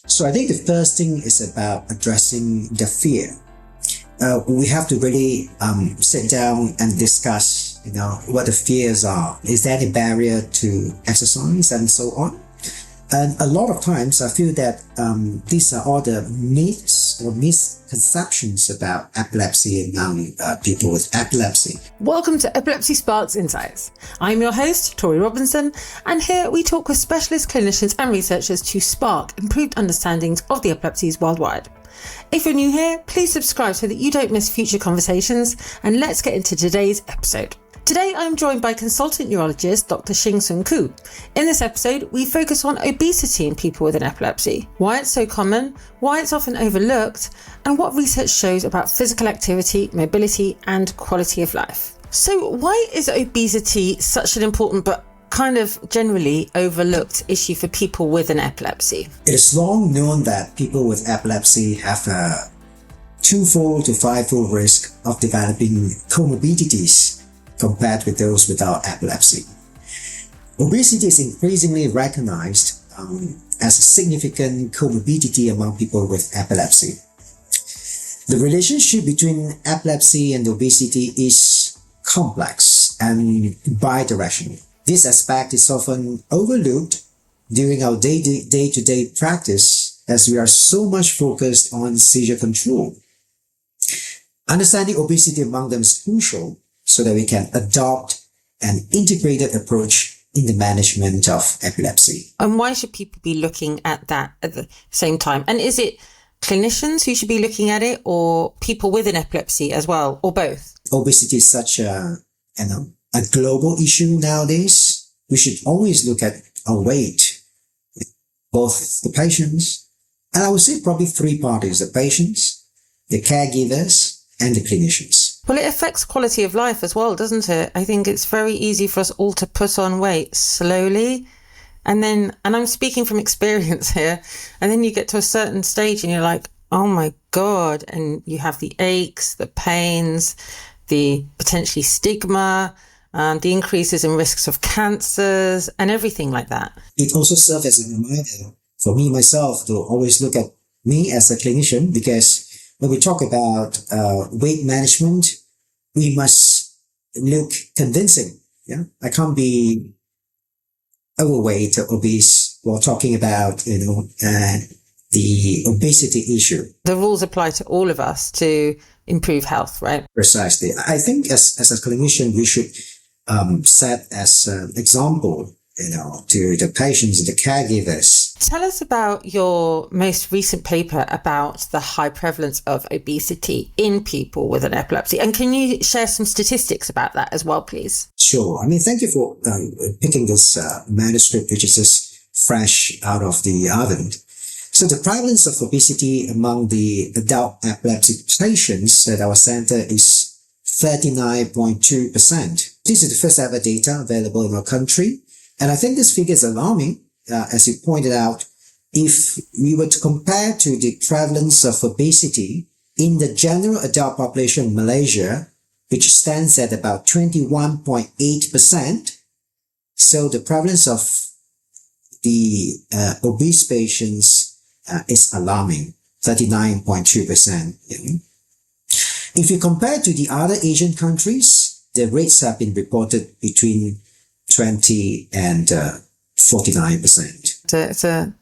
So I think the first thing is about addressing the fear. We have to really sit down and discuss, what the fears are. Is there any barrier to exercise and so on? And a lot of times I feel that these are all the myths or misconceptions about epilepsy among people with epilepsy. Welcome to Epilepsy Sparks Insights. I'm your host, Tori Robinson, and here we talk with specialist clinicians and researchers to spark improved understandings of the epilepsies worldwide. If you're new here, please subscribe so that you don't miss future conversations, and let's get into today's episode. Today, I'm joined by consultant neurologist Dr. Ching Soong Khoo. In this episode, we focus on obesity in people with an epilepsy, why it's so common, why it's often overlooked, and what research shows about physical activity, mobility, and quality of life. So why is obesity such an important but kind of generally overlooked issue for people with an epilepsy? It is long known that people with epilepsy have a 2-fold to 5-fold risk of developing comorbidities compared with those without epilepsy. Obesity is increasingly recognized as a significant comorbidity among people with epilepsy. The relationship between epilepsy and obesity is complex and bidirectional. This aspect is often overlooked during our day-to-day practice as we are so much focused on seizure control. Understanding obesity among them is crucial so that we can adopt an integrated approach in the management of epilepsy. And why should people be looking at that at the same time? And is it clinicians who should be looking at it, or people with an epilepsy as well, or both? Obesity is such a global issue nowadays. We should always look at our weight, both the patients, and I would say probably three parties: the patients, the caregivers, and the clinicians. Well, it affects quality of life as well, doesn't it? I think it's very easy for us all to put on weight slowly. And I'm speaking from experience here, and then you get to a certain stage and you're like, oh my God. And you have the aches, the pains, the potentially stigma, the increases in risks of cancers and everything like that. It also serves as a reminder for me, myself, to always look at me as a clinician, because when we talk about weight management, we must look convincing. Yeah, I can't be overweight or obese while talking about the obesity issue. The rules apply to all of us to improve health, right? Precisely. I think as a clinician, we should set as an example, to the patients and the caregivers. Tell us about your most recent paper about the high prevalence of obesity in people with an epilepsy. And can you share some statistics about that as well, please? Sure. Thank you for picking this manuscript, which is just fresh out of the oven. So the prevalence of obesity among the adult epilepsy patients at our center is 39.2%. This is the first ever data available in our country. And I think this figure is alarming, as you pointed out. If we were to compare to the prevalence of obesity in the general adult population in Malaysia, which stands at about 21.8%, so the prevalence of the obese patients is alarming, 39.2%. If you compare to the other Asian countries, the rates have been reported between 20 and 49%. It's a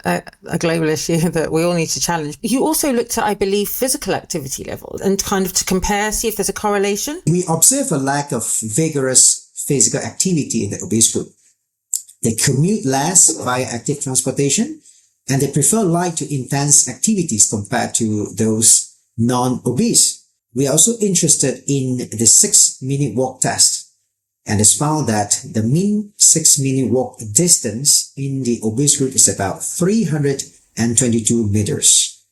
global issue that we all need to challenge. You also looked at, I believe, physical activity levels and kind of to compare, see if there's a correlation. We observe a lack of vigorous physical activity in the obese group. They commute less via active transportation, and they prefer light to intense activities compared to those non-obese. We are also interested in the 6-minute walk test. And it's found that the mean 6-minute walk distance in the obese group is about 322 meters.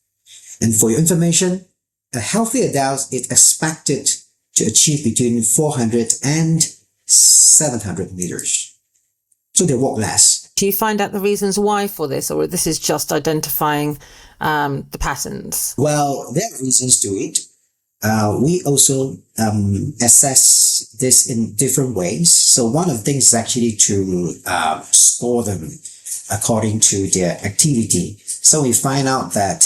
And for your information, a healthy adult is expected to achieve between 400 and 700 meters. So they walk less. Do you find out the reasons why for this, or this is just identifying the patterns? Well, there are reasons to it. We also assess this in different ways. So one of the things is actually to score them according to their activity. So we find out that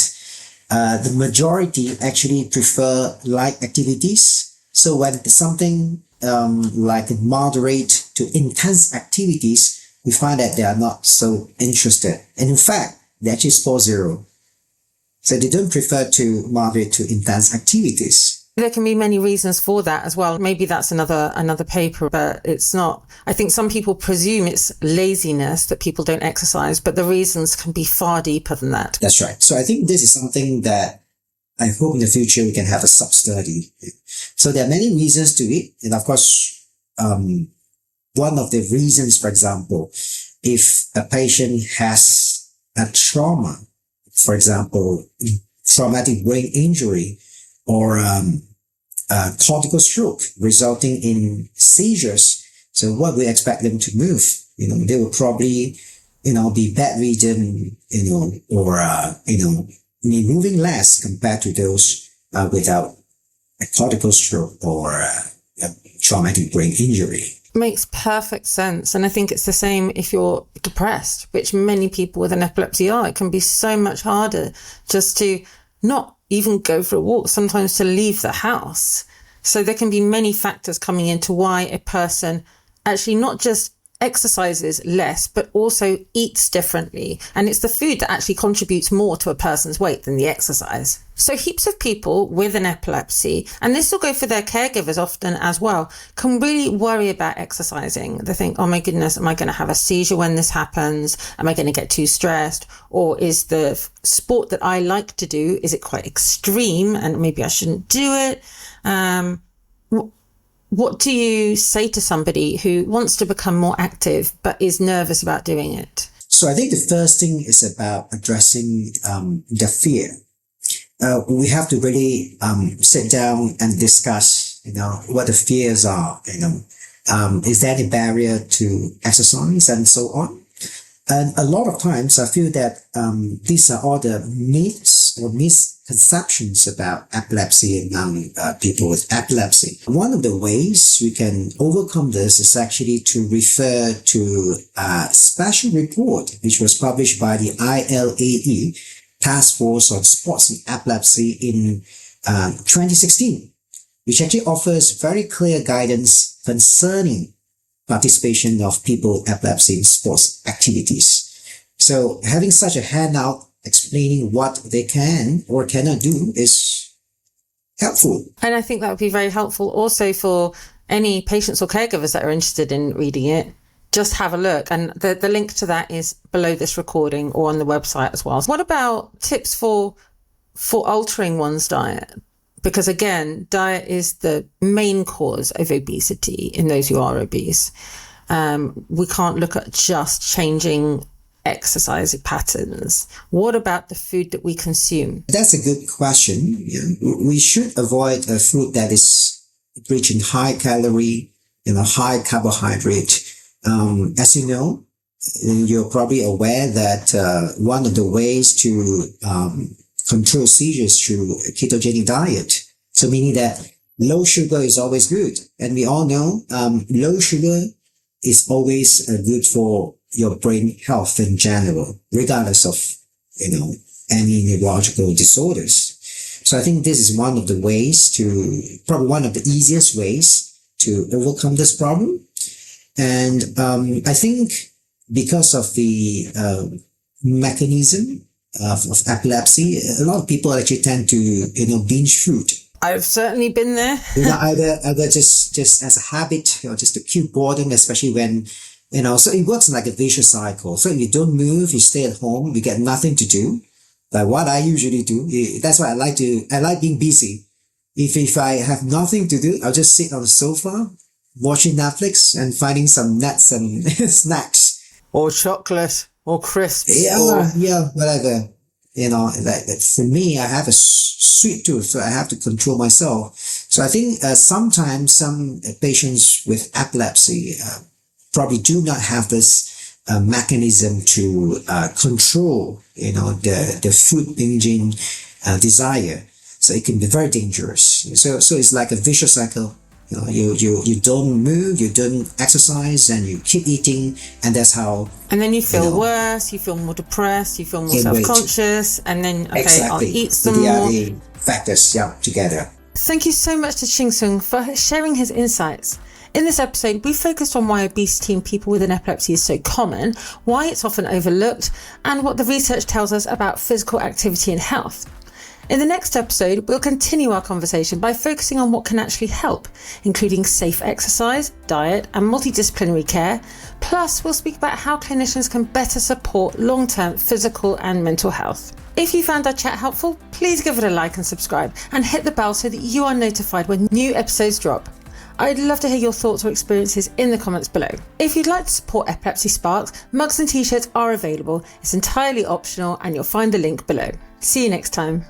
the majority actually prefer light activities. So when something like moderate to intense activities, we find that they are not so interested. And in fact, they actually score 0. So they don't prefer to moderate to intense activities. There can be many reasons for that as well. Maybe that's another paper, but it's not. I think some people presume it's laziness that people don't exercise, but the reasons can be far deeper than that. That's right. So I think this is something that I hope in the future we can have a sub-study. So there are many reasons to it. And of course, one of the reasons, for example, if a patient has a trauma, for example, traumatic brain injury or cortical stroke resulting in seizures, so what we expect them to move? They will probably, be bedridden, or, moving less compared to those without a cortical stroke or a traumatic brain injury. Makes perfect sense. And I think it's the same if you're depressed, which many people with an epilepsy are. It can be so much harder just to not even go for a walk, sometimes to leave the house. So there can be many factors coming into why a person actually not just exercises less, but also eats differently. And it's the food that actually contributes more to a person's weight than the exercise. So heaps of people with an epilepsy, and this will go for their caregivers often as well, can really worry about exercising. They think, oh my goodness, am I going to have a seizure when this happens? Am I going to get too stressed? Or is the sport that I like to do, is it quite extreme and maybe I shouldn't do it? What do you say to somebody who wants to become more active but is nervous about doing it? So I think the first thing is about addressing the fear. We have to really sit down and discuss, what the fears are. Is there any barrier to exercise and so on? And a lot of times I feel that these are all the myths or misconceptions about epilepsy among people with epilepsy. One of the ways we can overcome this is actually to refer to a special report which was published by the ILAE, Task Force on Sports in Epilepsy, in 2016, which actually offers very clear guidance concerning participation of people with epilepsy in sports activities. So having such a handout explaining what they can or cannot do is helpful. And I think that would be very helpful also for any patients or caregivers that are interested in reading it. Just have a look. And the link to that is below this recording or on the website as well. What about tips for altering one's diet? Because again, diet is the main cause of obesity in those who are obese. We can't look at just changing exercise patterns. What about the food that we consume? That's a good question. We should avoid a food that is rich in high calorie, high carbohydrate. As you know, you're probably aware that one of the ways to control seizures through a ketogenic diet. So meaning that low sugar is always good. And we all know low sugar is always good for your brain health in general, regardless of, any neurological disorders. So I think this is one of the ways probably one of the easiest ways to overcome this problem. And I think because of the mechanism of epilepsy, a lot of people actually tend to, binge food. I've certainly been there. Either just as a habit or just to keep boredom, especially when, so it works like a vicious cycle. So if you don't move, you stay at home, you get nothing to do. Like what I usually do, that's why I like being busy. If I have nothing to do, I'll just sit on the sofa, watching Netflix and finding some nuts and snacks. Or chocolate, or crisps. Yeah, whatever. Like for me, I have a sweet tooth, so I have to control myself. So I think sometimes some patients with epilepsy probably do not have this mechanism to control, the food binging desire. So it can be very dangerous. So it's like a vicious cycle. You don't move, you don't exercise, and you keep eating, and that's how. And then you feel worse, you feel more depressed, you feel more self-conscious, and then, I'll eat some more. The factors together. Thank you so much to Ching Soong for sharing his insights. In this episode, we focused on why obesity in people with an epilepsy is so common, why it's often overlooked, and what the research tells us about physical activity and health. In the next episode, we'll continue our conversation by focusing on what can actually help, including safe exercise, diet, and multidisciplinary care. Plus, we'll speak about how clinicians can better support long-term physical and mental health. If you found our chat helpful, please give it a like and subscribe, and hit the bell so that you are notified when new episodes drop. I'd love to hear your thoughts or experiences in the comments below. If you'd like to support Epilepsy Sparks, mugs and t-shirts are available. It's entirely optional and you'll find the link below. See you next time.